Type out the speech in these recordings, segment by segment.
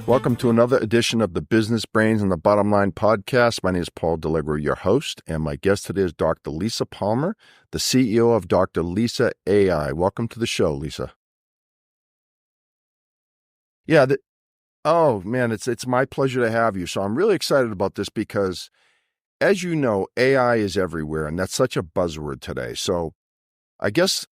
Welcome to another edition of the Business Brains and the Bottom Line podcast. My name is Paul Delegro, your host, and my guest today is Dr. Lisa Palmer, the CEO of Dr. Lisa AI. Welcome to the show, Lisa. Yeah, oh man, it's my pleasure to have you. So I'm really excited about this because, as you know, AI is everywhere, and that's such a buzzword today. So I guess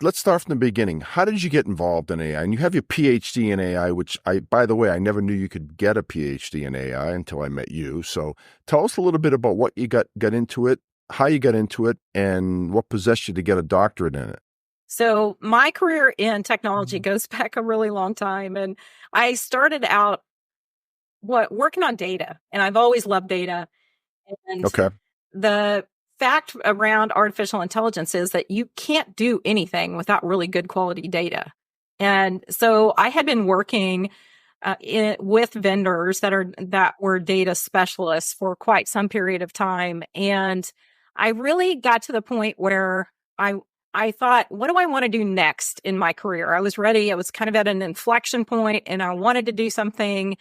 let's start from the beginning. How did you get involved in AI? And you have your PhD in AI, which by the way, I never knew you could get a PhD in AI until I met you. So tell us a little bit about what you got into it, how you got into it, and what possessed you to get a doctorate in it. So my career in technology goes back a really long time. And I started out working on data, and I've always loved data. And okay. The fact around artificial intelligence is that you can't do anything without really good quality data. And so I had been working with vendors that were data specialists for quite some period of time. And I really got to the point where I thought, what do I want to do next in my career? I was ready. I was kind of at an inflection point, and I wanted to do something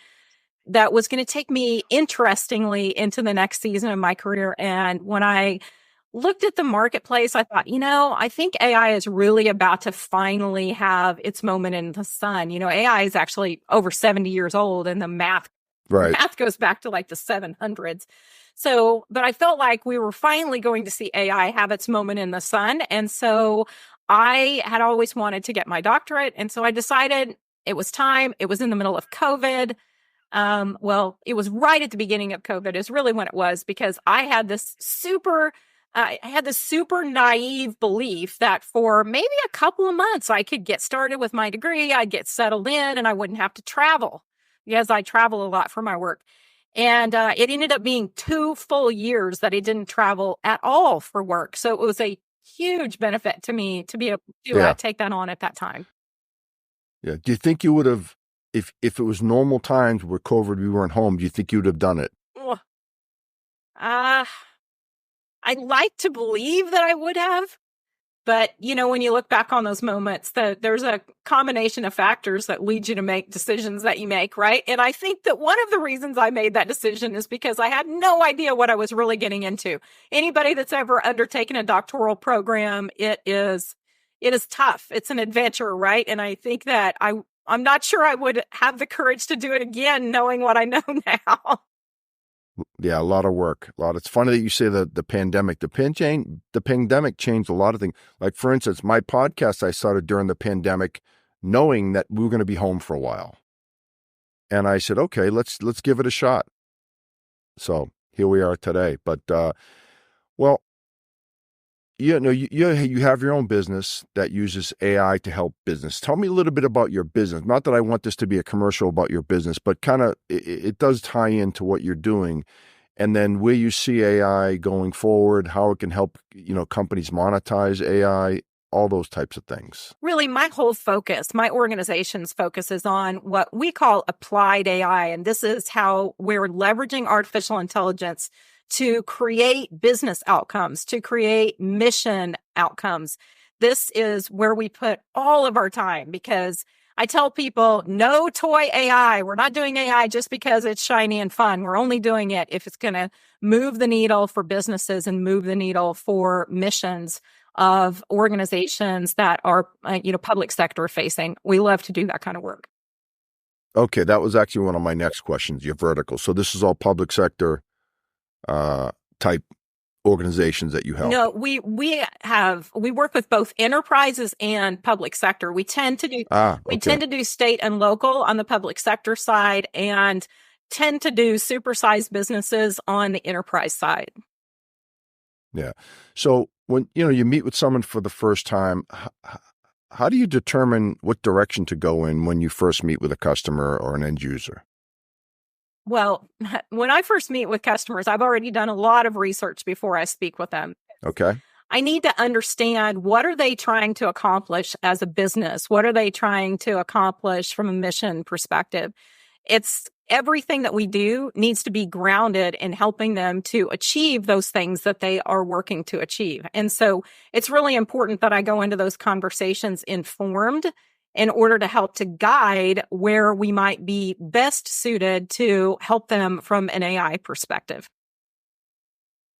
that was going to take me interestingly into the next season of my career. And when I looked at the marketplace, I thought, I think AI is really about to finally have its moment in the sun. AI is actually over 70 years old, and the math goes back to like the 700s. So, but I felt like we were finally going to see AI have its moment in the sun. And so I had always wanted to get my doctorate. And so I decided it was time. It was in the middle of COVID. It was right at the beginning of COVID is really when it was, because I had this super naive belief that for maybe a couple of months, I could get started with my degree. I'd get settled in and I wouldn't have to travel, because I travel a lot for my work. And it ended up being 2 full years that I didn't travel at all for work. So it was a huge benefit to me to be able to take that on at that time. Yeah. Do you think you would have, if it was normal times where COVID, we weren't home, do you think you would have done it? I'd like to believe that I would have. But, when you look back on those moments, there's a combination of factors that lead you to make decisions that you make, right? And I think that one of the reasons I made that decision is because I had no idea what I was really getting into. Anybody that's ever undertaken a doctoral program, it is tough. It's an adventure, right? And I think that I'm not sure I would have the courage to do it again, knowing what I know now. Yeah, a lot of work. It's funny that you say the pandemic. The pandemic changed a lot of things. Like, for instance, my podcast I started during the pandemic, knowing that we were going to be home for a while. And I said, okay, let's give it a shot. So here we are today. But, you have your own business that uses AI to help business. Tell me a little bit about your business. Not that I want this to be a commercial about your business, but kind of it does tie into what you're doing, and then where you see AI going forward, how it can help companies monetize AI, all those types of things. Really, my organization's focus is on what we call applied AI, and this is how we're leveraging artificial intelligence to create business outcomes, to create mission outcomes. This is where we put all of our time, because I tell people, no toy AI. We're not doing AI just because it's shiny and fun. We're only doing it if it's going to move the needle for businesses and move the needle for missions of organizations that are, public sector facing. We love to do that kind of work. Okay, that was actually one of my next questions, your vertical. So this is all public sector type organizations that you help? No, we work with both enterprises and public sector. We tend to do state and local on the public sector side, and tend to do supersized businesses on the enterprise side. Yeah. So when you meet with someone for the first time, how do you determine what direction to go in when you first meet with a customer or an end user? Well, when I first meet with customers, I've already done a lot of research before I speak with them. Okay. I need to understand, what are they trying to accomplish as a business? What are they trying to accomplish from a mission perspective? It's everything that we do needs to be grounded in helping them to achieve those things that they are working to achieve. And so it's really important that I go into those conversations informed in order to help to guide where we might be best suited to help them from an AI perspective.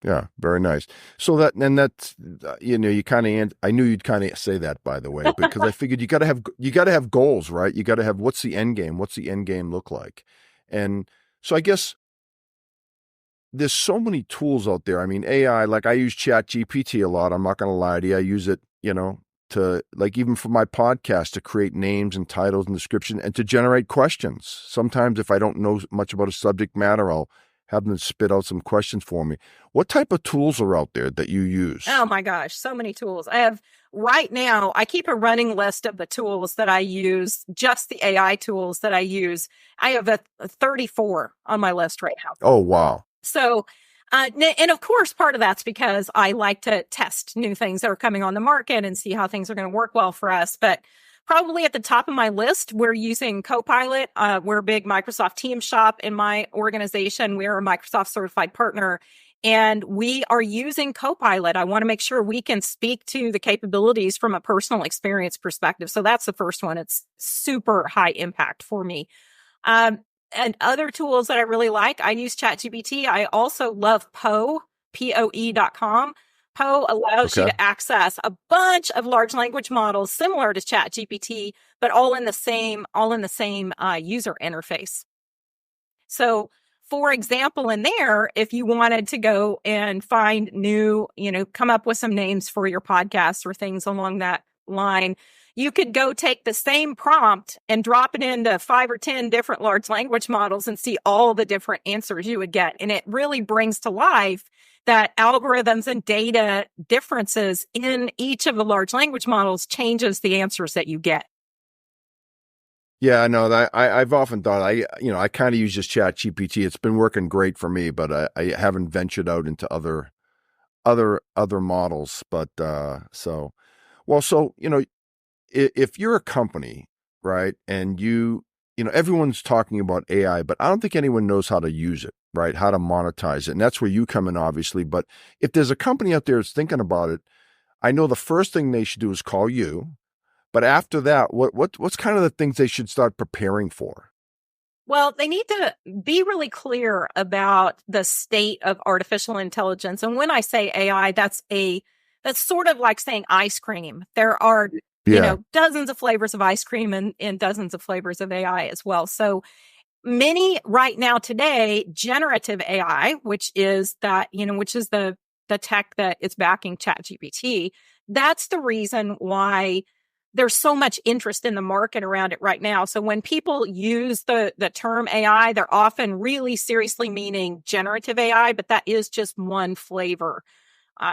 Yeah, very nice. So that's you kind of I knew you'd kind of say that, by the way, because I figured you got to have goals, right? You got to have, what's the end game? What's the end game look like? And so I guess there's so many tools out there. I mean, AI, like I use Chat GPT a lot. I'm not going to lie to you. I use it, to, like, even for my podcast, to create names and titles and description and to generate questions. Sometimes if I don't know much about a subject matter, I'll have them spit out some questions for me. What type of tools are out there that you use? Oh my gosh, so many tools. Right now, I keep a running list of the tools that I use, just the AI tools that I use. I have a 34 on my list right now. Oh, wow. So, and of course, part of that's because I like to test new things that are coming on the market and see how things are going to work well for us. But probably at the top of my list, we're using Copilot. We're a big Microsoft Teams shop in my organization. We're a Microsoft certified partner, and we are using Copilot. I want to make sure we can speak to the capabilities from a personal experience perspective. So that's the first one. It's super high impact for me. And other tools that I really like, I use ChatGPT. I also love Poe.com. Poe allows you to access a bunch of large language models similar to ChatGPT, but all in the same user interface. So, for example, in there, if you wanted to go and find new, come up with some names for your podcast or things along that line, you could go take the same prompt and drop it into 5 or 10 different large language models and see all the different answers you would get. And it really brings to life that algorithms and data differences in each of the large language models changes the answers that you get. Yeah, I know that. I've often thought I kind of use just Chat GPT. It's been working great for me, but I haven't ventured out into other models. But if you're a company, right, and everyone's talking about AI, but I don't think anyone knows how to use it, right? How to monetize it. And that's where you come in, obviously. But if there's a company out there that's thinking about it, I know the first thing they should do is call you. But after that, what's kind of the things they should start preparing for? Well, they need to be really clear about the state of artificial intelligence. And when I say AI, that's sort of like saying ice cream. There are, dozens of flavors of ice cream and dozens of flavors of AI as well. So many right now today, generative AI, which is the tech that is backing ChatGPT, that's the reason why there's so much interest in the market around it right now. So when people use the term AI, they're often really seriously meaning generative AI, but that is just one flavor.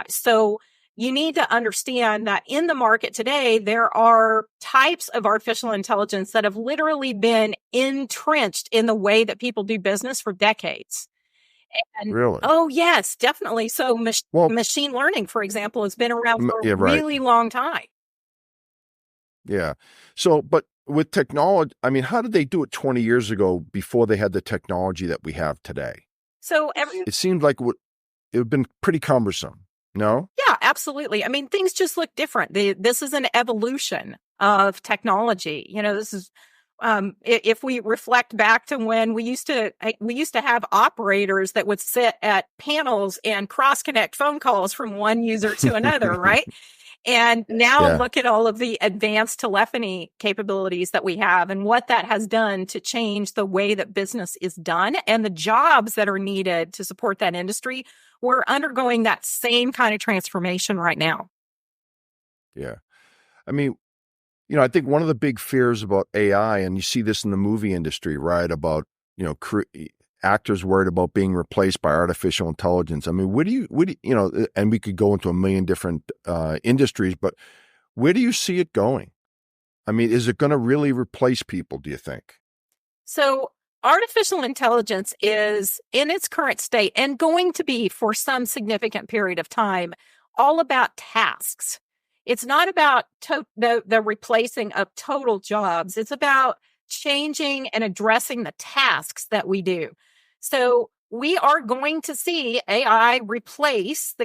So you need to understand that in the market today, there are types of artificial intelligence that have literally been entrenched in the way that people do business for decades. And, really? Oh, yes, definitely. So machine learning, for example, has been around for a really long time. Yeah. So, but with technology, I mean, how did they do it 20 years ago before they had the technology that we have today? So it seemed like it would have been pretty cumbersome. No? Yeah, absolutely. I mean, things just look different. This is an evolution of technology. This is if we reflect back to when we used to have operators that would sit at panels and cross connect phone calls from one user to another, right? And now look at all of the advanced telephony capabilities that we have and what that has done to change the way that business is done and the jobs that are needed to support that industry. We're undergoing that same kind of transformation right now. Yeah. I mean, I think one of the big fears about AI, and you see this in the movie industry, right? About, actors worried about being replaced by artificial intelligence. I mean, and we could go into a million different industries, but where do you see it going? I mean, is it going to really replace people, do you think? So artificial intelligence is in its current state and going to be for some significant period of time all about tasks. It's not about the replacing of total jobs. It's about changing and addressing the tasks that we do. So we are going to see AI replace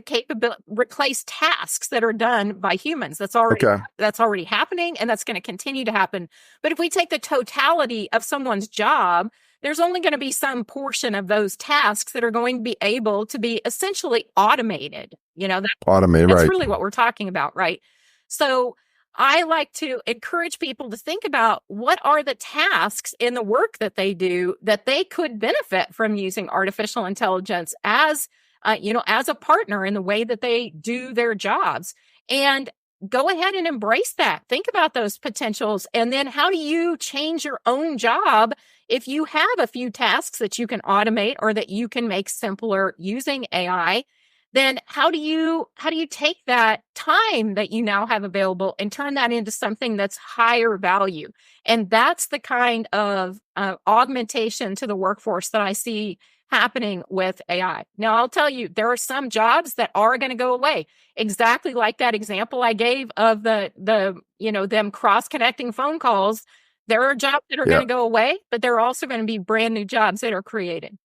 tasks that are done by humans. That's already happening, and that's going to continue to happen. But if we take the totality of someone's job, there's only going to be some portion of those tasks that are going to be able to be essentially automated. That's really what we're talking about, right? So I like to encourage people to think about what are the tasks in the work that they do that they could benefit from using artificial intelligence as a partner in the way that they do their jobs, and go ahead and embrace that. Think about those potentials. And then how do you change your own job if you have a few tasks that you can automate or that you can make simpler using AI? Then how do you take that time that you now have available and turn that into something that's higher value? And that's the kind of augmentation to the workforce that I see happening with AI. Now, I'll tell you, there are some jobs that are going to go away, exactly like that example I gave of them cross-connecting phone calls. There are jobs that are going to go away, but there are also going to be brand new jobs that are created.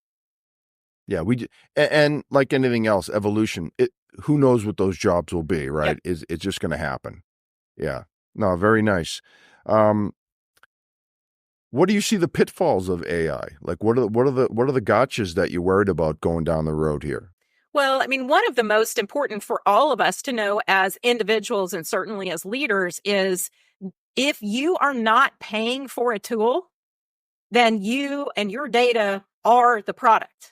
Yeah, and like anything else, evolution. Who knows what those jobs will be, right? It's just going to happen. Yeah. No, very nice. What do you see the pitfalls of AI? Like, what are the gotchas that you're worried about going down the road here? Well, I mean, one of the most important for all of us to know as individuals and certainly as leaders is if you are not paying for a tool, then you and your data are the product.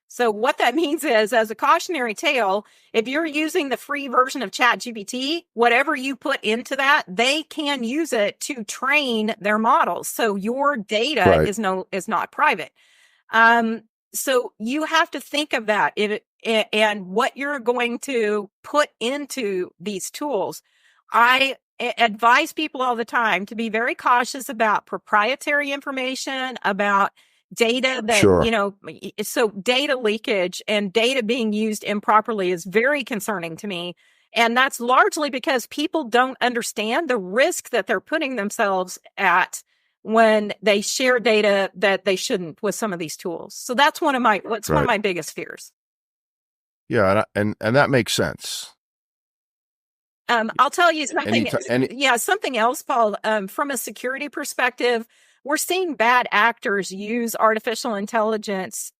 So what that means is, as a cautionary tale, if you're using the free version of ChatGPT, whatever you put into that, they can use it to train their models. So your data is not private. So you have to think of that and what you're going to put into these tools. I advise people all the time to be very cautious about proprietary information, about data that, so data leakage and data being used improperly is very concerning to me. And that's largely because people don't understand the risk that they're putting themselves at when they share data that they shouldn't with some of these tools. So that's one of my biggest fears. Yeah. And that makes sense. I'll tell you something. Something else, Paul, from a security perspective, we're seeing bad actors use artificial intelligence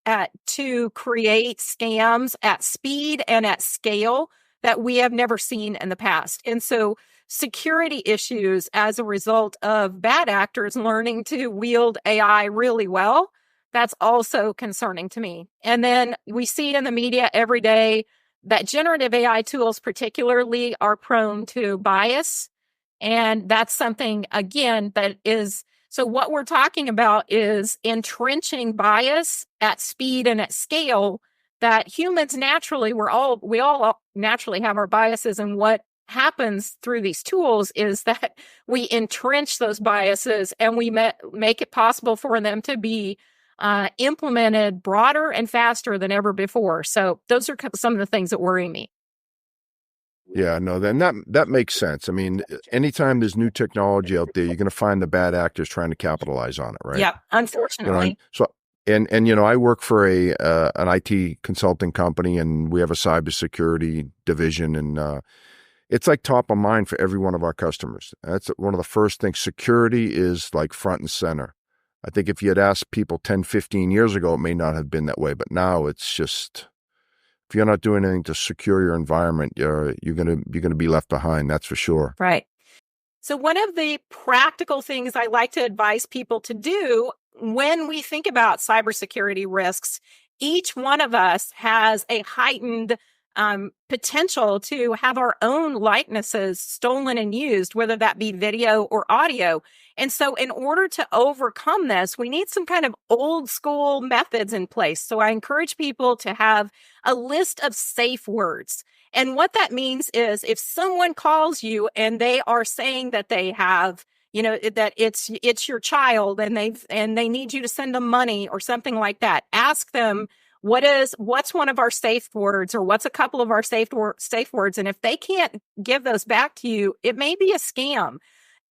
to create scams at speed and at scale that we have never seen in the past. And so security issues as a result of bad actors learning to wield AI really well, that's also concerning to me. And then we see in the media every day that generative AI tools particularly are prone to bias. And that's something, again, that is, so what we're talking about is entrenching bias at speed and at scale that humans naturally, we all naturally have our biases. And what happens through these tools is that we entrench those biases and we make it possible for them to be implemented broader and faster than ever before. So those are some of the things that worry me. Yeah, no, then that makes sense. I mean, anytime there's new technology out there, you're going to find the bad actors trying to capitalize on it, right? Yeah, unfortunately. I work for an IT consulting company, and we have a cybersecurity division, and it's like top of mind for every one of our customers. That's one of the first things. Security is like front and center. I think if you had asked people 10, 15 years ago, it may not have been that way, but now it's just, if you're not doing anything to secure your environment, you're going to be left behind. That's for sure. Right. So one of the practical things I like to advise people to do when we think about cybersecurity risks, each one of us has a heightened potential to have our own likenesses stolen and used, whether that be video or audio. And so in order to overcome this, we need some kind of old school methods in place. So I encourage people to have a list of safe words. And what that means is if someone calls you and they are saying that they have, that it's your child and they need you to send them money or something like that, ask them, what's one of our safe words, or what's a couple of our safe words? And if they can't give those back to you, it may be a scam.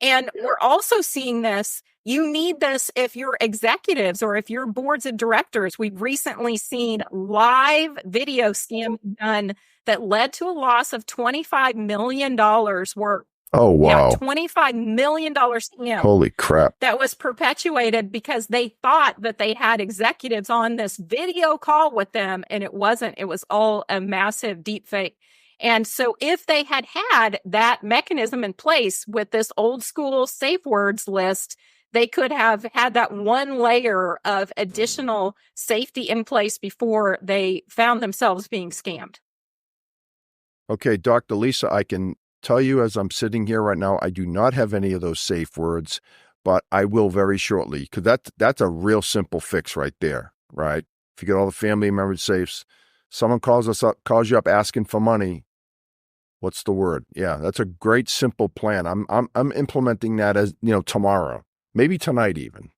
And we're also seeing this, You need this if you're executives or if you're boards of directors. We've recently seen live video scam done that led to a loss of $25 million worth. Oh, wow. Yeah, $25 million scam. Holy crap. That was perpetuated because they thought that they had executives on this video call with them, and it wasn't. It was all a massive deep fake. And so if they had had that mechanism in place with this old school safe words list, they could have had that one layer of additional safety in place before they found themselves being scammed. Okay, Dr. Lisa, I can tell you as I'm sitting here right now, I do not have any of those safe words, but I will very shortly, because that's a real simple fix right there, right? If you get all the family members safes, someone calls you up asking for money. What's the word? Yeah, that's a great simple plan. I'm implementing that as tomorrow, maybe tonight even.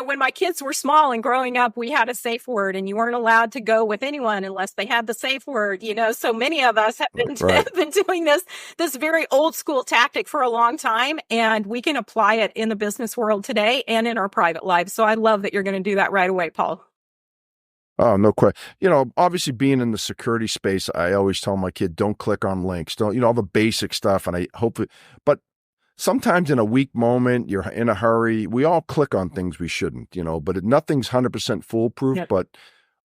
When my kids were small and growing up, we had a safe word, and you weren't allowed to go with anyone unless they had the safe word. So many of us have been, Right. have been doing this very old school tactic for a long time, and we can apply it in the business world today and in our private lives. So I love that you're going to do that right away, Paul. Oh, no question. Obviously being in the security space, I always tell my kid, don't click on links. Don't, all the basic stuff. And I hope but sometimes in a weak moment, you're in a hurry. We all click on things we shouldn't, but nothing's 100% foolproof, Yep. But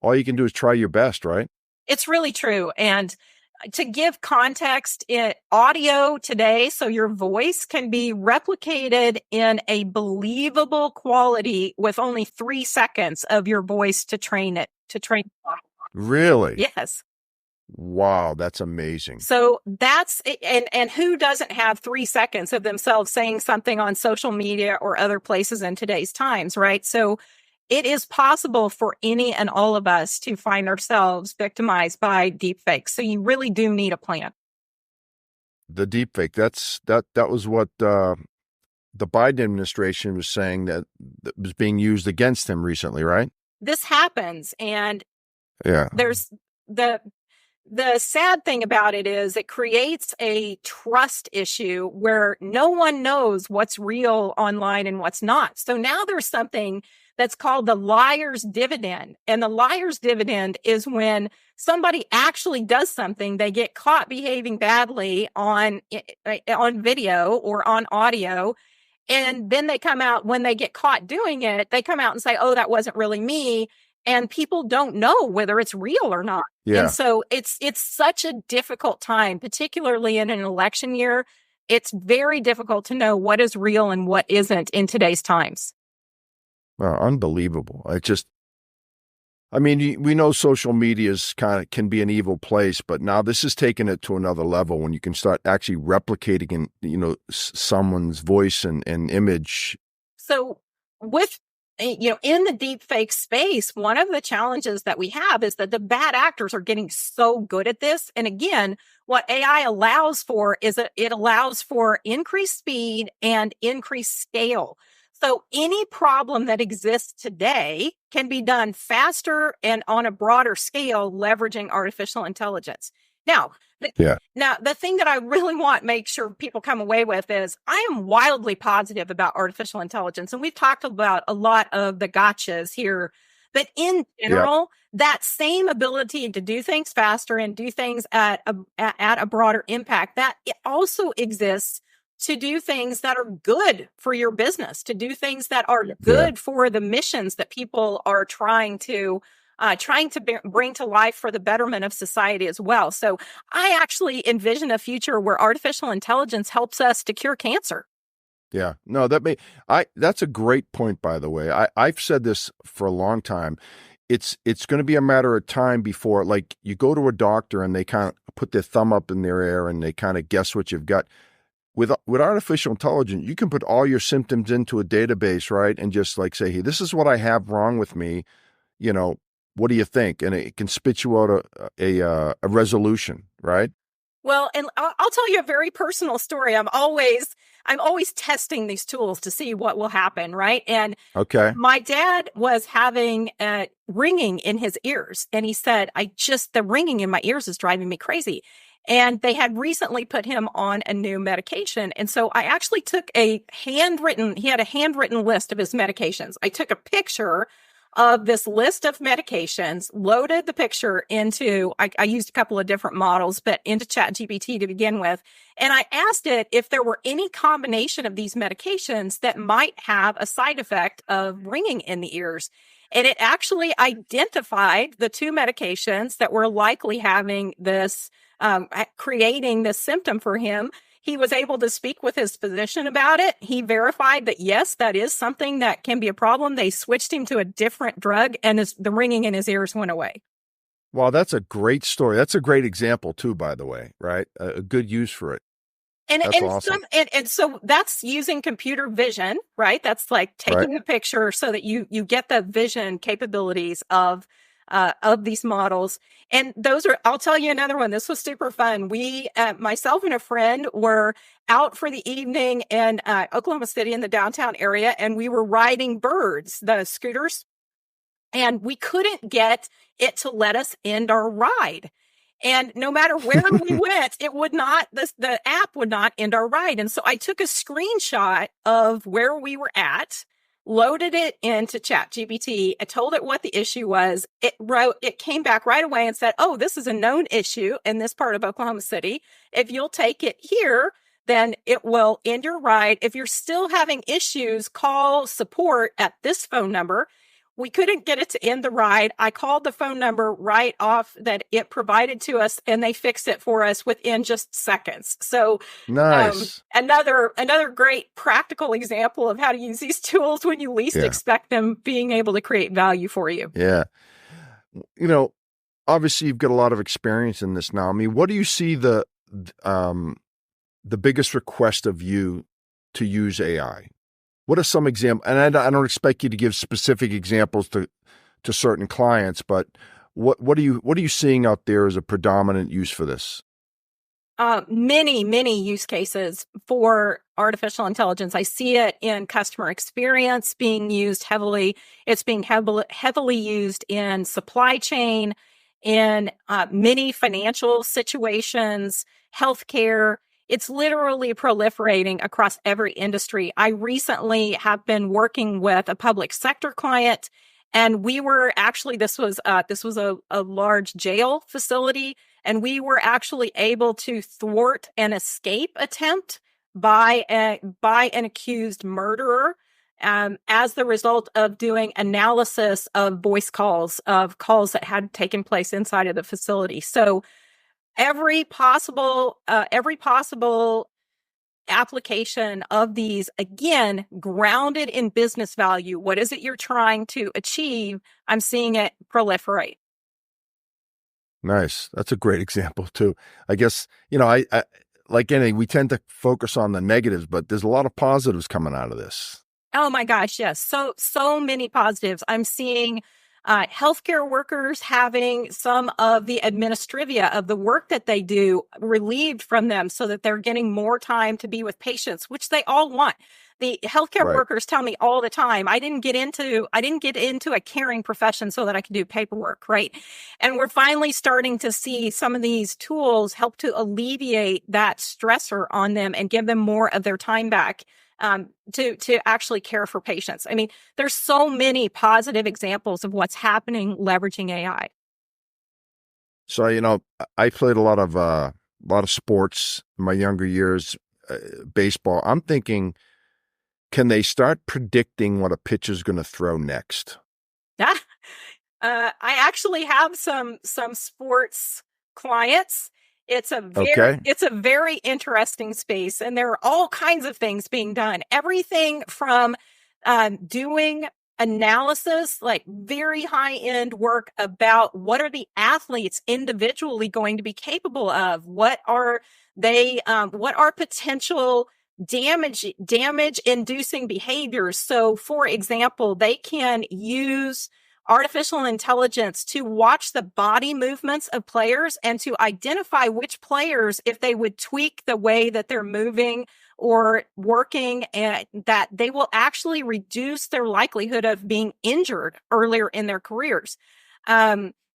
all you can do is try your best, right? It's really true. And to give context, audio today, so your voice can be replicated in a believable quality with only 3 seconds of your voice to train it. Really? Yes. Wow, that's amazing. So that's and who doesn't have 3 seconds of themselves saying something on social media or other places in today's times, right? So it is possible for any and all of us to find ourselves victimized by deepfakes. So you really do need a plan. The deepfake, that was what the Biden administration was saying that was being used against him recently, right? This happens, and yeah, there's the sad thing about it is it creates a trust issue where no one knows what's real online and what's not. So now there's something that's called the liar's dividend. And the liar's dividend is when somebody actually does something, they get caught behaving badly on video or on audio. And then they come out, when they get caught doing it, they come out and say, oh, that wasn't really me. And people don't know whether it's real or not. Yeah. And so it's such a difficult time, particularly in an election year. It's very difficult to know what is real and what isn't in today's times. Well, unbelievable. We know social media can be an evil place, but now this is taking it to another level when you can start actually replicating, someone's voice and image. So with in the deepfake space, one of the challenges that we have is that the bad actors are getting so good at this. And again, what AI allows for is that it allows for increased speed and increased scale. So any problem that exists today can be done faster and on a broader scale, leveraging artificial intelligence. Now, the thing that I really want to make sure people come away with is I am wildly positive about artificial intelligence. And we've talked about a lot of the gotchas here. But in general, that same ability to do things faster and do things at a broader impact, that it also exists to do things that are good for your business, to do things that are good for the missions that people are trying to bring to life for the betterment of society as well. So I actually envision a future where artificial intelligence helps us to cure cancer. Yeah, no, that's a great point, by the way. I've said this for a long time. It's going to be a matter of time before, like, you go to a doctor and they kind of put their thumb up in their air and they kind of guess what you've got. With artificial intelligence, you can put all your symptoms into a database, right? And just like say, hey, this is what I have wrong with me. What do you think? And it can spit you out a resolution, right? Well, and I'll tell you a very personal story. I'm always testing these tools to see what will happen, right? And okay, my dad was having ringing in his ears, and he said, the ringing in my ears is driving me crazy. And they had recently put him on a new medication. And so I actually took he had a handwritten list of his medications. I took a picture of this list of medications, loaded the picture into, I used a couple of different models, but into ChatGPT to begin with. And I asked it if there were any combination of these medications that might have a side effect of ringing in the ears. And it actually identified the two medications that were likely having this, creating this symptom for him. He was able to speak with his physician about it. He verified that, yes, that is something that can be a problem. They switched him to a different drug, and the ringing in his ears went away. Wow, that's a great story. That's a great example too, by the way, right? A good use for it. That's awesome. So that's using computer vision, right? That's like taking a picture so that you get the vision capabilities of these models. And I'll tell you another one. This was super fun. We, myself and a friend were out for the evening in Oklahoma City in the downtown area, and we were riding Birds, the scooters, and we couldn't get it to let us end our ride. And no matter where we went, it would not, the app would not end our ride. And so I took a screenshot of where we were at, loaded it into ChatGPT. I told it what the issue was. It came back right away and said, oh, this is a known issue in this part of Oklahoma City. If you'll take it here, then it will end your ride. If you're still having issues, call support at this phone number. We couldn't get it to end the ride. I called the phone number right off that it provided to us, and they fixed it for us within just seconds. So nice. Another great practical example of how to use these tools when you least expect them being able to create value for you. Yeah. Obviously you've got a lot of experience in this now. I mean, what do you see the biggest request of you to use AI? What are some examples? And I don't expect you to give specific examples to certain clients, but what are you seeing out there as a predominant use for this? Many use cases for artificial intelligence. I see it in customer experience being used heavily. It's being heavily used in supply chain, in many financial situations, healthcare. It's literally proliferating across every industry. I recently have been working with a public sector client, and we were actually, this was a large jail facility, and we were actually able to thwart an escape attempt by an accused murderer, as the result of doing analysis of voice calls, of calls that had taken place inside of the facility. So every possible application of these, again, grounded in business value. What is it you're trying to achieve? I'm seeing it proliferate. Nice. That's a great example too. I guess, I like anything, we tend to focus on the negatives, but there's a lot of positives coming out of this. Oh my gosh, yes. So many positives. I'm seeing healthcare workers having some of the administrivia of the work that they do relieved from them so that they're getting more time to be with patients, which they all want. The healthcare workers tell me all the time, I didn't get into a caring profession so that I could do paperwork, right? And we're finally starting to see some of these tools help to alleviate that stressor on them and give them more of their time back. To actually care for patients. I mean, there's so many positive examples of what's happening leveraging AI. So, I played a lot of sports in my younger years, baseball. I'm thinking, can they start predicting what a pitcher's going to throw next? I actually have some sports clients. It's a very interesting space, and there are all kinds of things being done. Everything from doing analysis, like very high-end work about what are the athletes individually going to be capable of? What are potential damage-inducing behaviors? So, for example, they can use artificial intelligence to watch the body movements of players and to identify which players, if they would tweak the way that they're moving or working, and that they will actually reduce their likelihood of being injured earlier in their careers.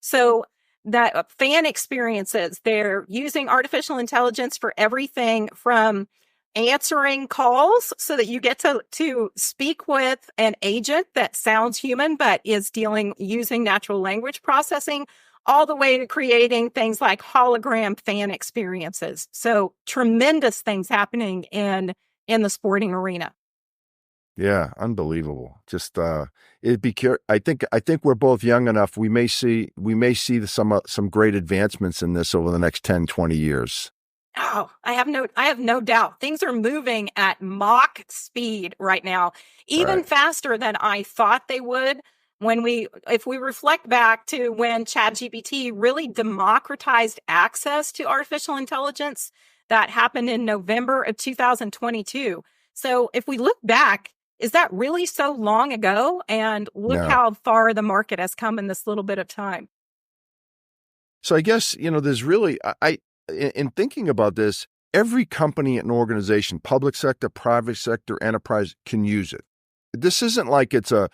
So that fan experiences. They're using artificial intelligence for everything from answering calls so that you get to speak with an agent that sounds human but is using natural language processing, all the way to creating things like hologram fan experiences. So tremendous things happening in the sporting arena. Yeah, unbelievable. Just it'd be I think we're both young enough. We may see some great advancements in this over the next 10, 20 years. Oh, I have no doubt. Things are moving at Mach speed right now, even Right. faster than I thought they would. If we reflect back to when ChatGPT really democratized access to artificial intelligence, that happened in November of 2022. So if we look back, is that really so long ago? And look No. how far the market has come in this little bit of time. So I guess, there's really, in thinking about this, every company and organization, public sector, private sector, enterprise, can use it. This isn't like it's a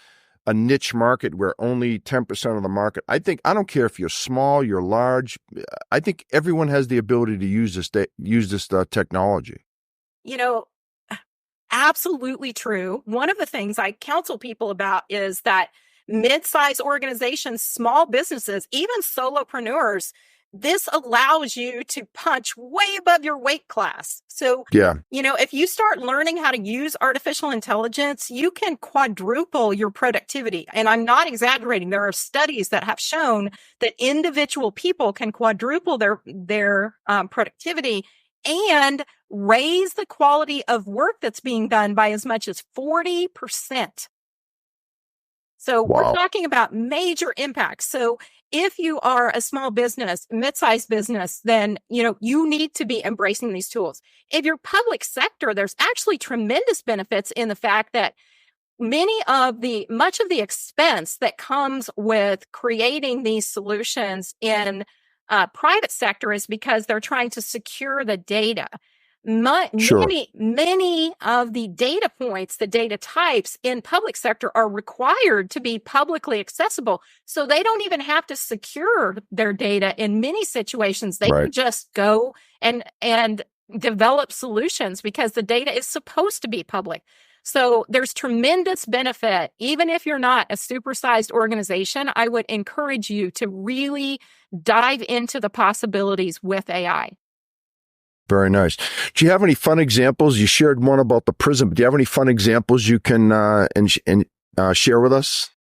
niche market where only 10% of the market. I don't care if you're small, you're large. I think everyone has the ability to use this technology. Absolutely true. One of the things I counsel people about is that mid-sized organizations, small businesses, even solopreneurs, this allows you to punch way above your weight class. So, Yeah, if you start learning how to use artificial intelligence, you can quadruple your productivity. And I'm not exaggerating. There are studies that have shown that individual people can quadruple their productivity and raise the quality of work that's being done by as much as 40%. So we're wow. talking about major impacts. So if you are a small business, mid-sized business, then, you need to be embracing these tools. If you're public sector, there's actually tremendous benefits in the fact that much of the expense that comes with creating these solutions in private sector is because they're trying to secure the data. Sure. Many of the data points, the data types in public sector are required to be publicly accessible. So they don't even have to secure their data in many situations. They Right. can just go and develop solutions because the data is supposed to be public. So there's tremendous benefit. Even if you're not a supersized organization, I would encourage you to really dive into the possibilities with AI. Very nice. Do you have any fun examples? You shared one about the prison, but do you have any fun examples you can share with us?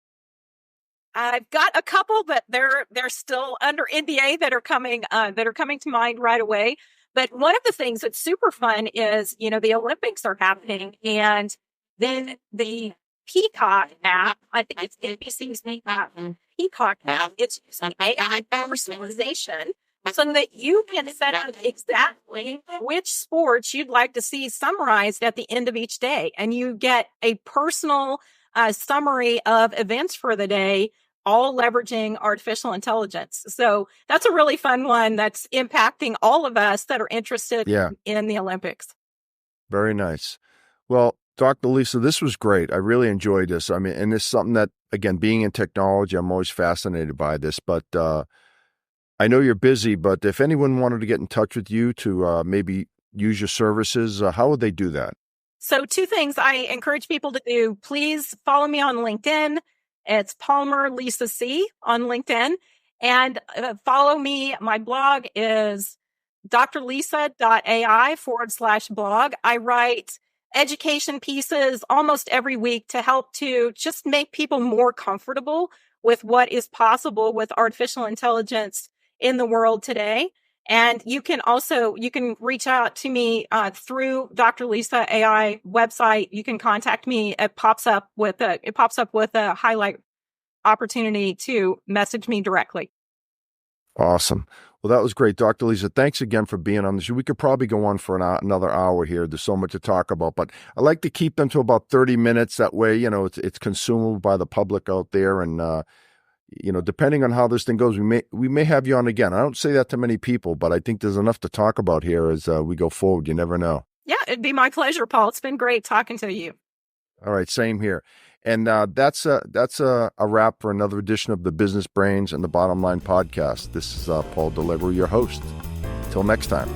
I've got a couple, but they're still under NDA that are coming to mind right away. But one of the things that's super fun is, the Olympics are happening, and then the Peacock app, I think it's NBC's Peacock app, it's using AI personalization so that you can set up exactly which sports you'd like to see summarized at the end of each day. And you get a personal summary of events for the day, all leveraging artificial intelligence. So that's a really fun one that's impacting all of us that are interested in the Olympics. Very nice. Well, Dr. Lisa, this was great. I really enjoyed this. I mean, and this is something that, again, being in technology, I'm always fascinated by this, but I know you're busy, but if anyone wanted to get in touch with you to maybe use your services, how would they do that? So 2 things I encourage people to do. Please follow me on LinkedIn. It's Palmer Lisa C on LinkedIn. And follow me. My blog is drlisa.ai/blog. I write education pieces almost every week to help to just make people more comfortable with what is possible with artificial intelligence in the world today. And you can reach out to me through Dr. Lisa AI website. You can contact me. It pops up with a highlight opportunity to message me directly. Awesome. Well, that was great. Dr. Lisa, thanks again for being on the show. We could probably go on for another hour here. There's so much to talk about, but I like to keep them to about 30 minutes. That way, it's consumable by the public out there. And, depending on how this thing goes, we may have you on again. I don't say that to many people, but I think there's enough to talk about here as we go forward. You never know. Yeah, it'd be my pleasure, Paul. It's been great talking to you. All right. Same here. And that's a wrap for another edition of the Business Brains and the Bottom Line podcast. This is Paul Deliver, your host. Till next time.